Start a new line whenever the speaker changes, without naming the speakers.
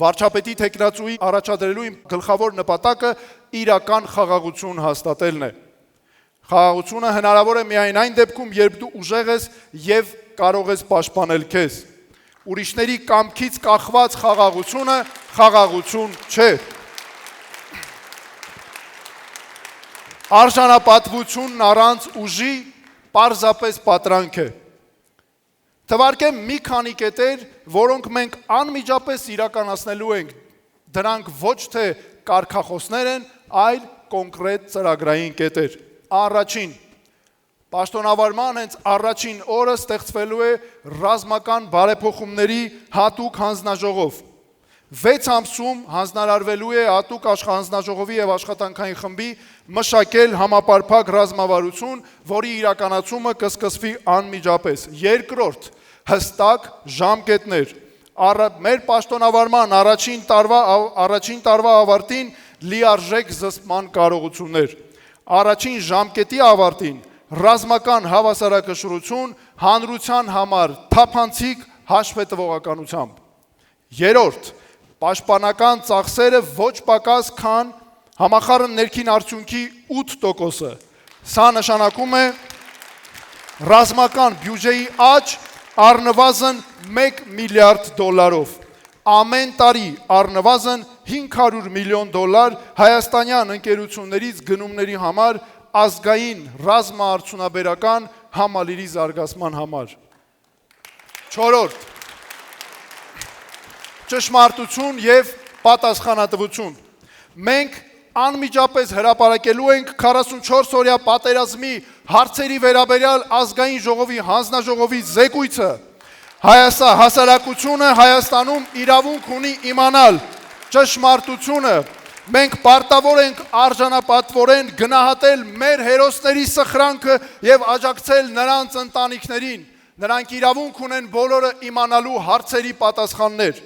Վարչապետի թեկնածուի առաջադրելու իմ գլխավոր նպատակը իրական խաղաղություն հաստատելն է։ Խաղաղությունը հնարավոր է միայն այն դեպքում, երբ դու ուժեղ ես եւ կարող ես պաշտպանել քեզ։ Ուրիշների կամքից կախված խաղաղությունը խաղաղություն չէ։ Արժանապատվությունն առանց ուժի պարզապես պատրանք է։ Թվարկեմ մի քանի կետեր, որոնք մենք անմիջապես իրականացնելու ենք, դրանք ոչ թե կարգախոսներ են, այլ կոնկրետ ծրագրային կետեր։ Առաջին, պաշտոնավարման հենց առաջին օրը ստեղծվելու է ռազմական բարեփոխումների հատուկ հանձնաժողով։ 6 ամսում հանձնարարվելու է հատուկ հանձնաժողովի եւ աշխատանքային խմբի մշակել համապարփակ ռազմավարություն, որի իրականացումը կսկսվի անմիջապես։ Երկրորդ, հստակ ժամկետներ։ Մեր պաշտոնավարման առաջին տարվա ավարտին լիարժեք զսպման կարողություններ։ Առաջին ժամկետի ավարտին ռազմական հավասարակշռություն հանրության համար թափանցիկ հաշվետվողականությամբ։ Երրորդ, պաշտպանական ծախսերը ոչ պակաս քան համախառն ներքին արդյունքի 8%-ը։ Սա նշանակում է ռազմական բյուջեի աճ առնվազն $1 միլիարդ։ Ամեն տարի առնվազն $500 միլիոն հայաստանյան ընկերություններից գնումների համար ազգային ռազմաարդյունաբերական համալիրի զարգացման համար։ Չորրորդ, ճշմարտություն եւ պատասխանատվություն։ Մենք անմիջապես հրապարակելու ենք 44-օրյա պատերազմի հարցերի վերաբերյալ ազգային ժողովի հանձնաժողովի զեկույցը։ Հասարակությունը Հայաստանում իրավունք ունի իմանալ ճշմարտությունը։ Մենք պարտավոր ենք արժանապատվորեն գնահատել մեր հերոսների սխրանքը եւ աջակցել նրանց ընտանիքներին։ Նրանք իրավունք ունեն բոլորը իմանալու հարցերի պատասխաններ։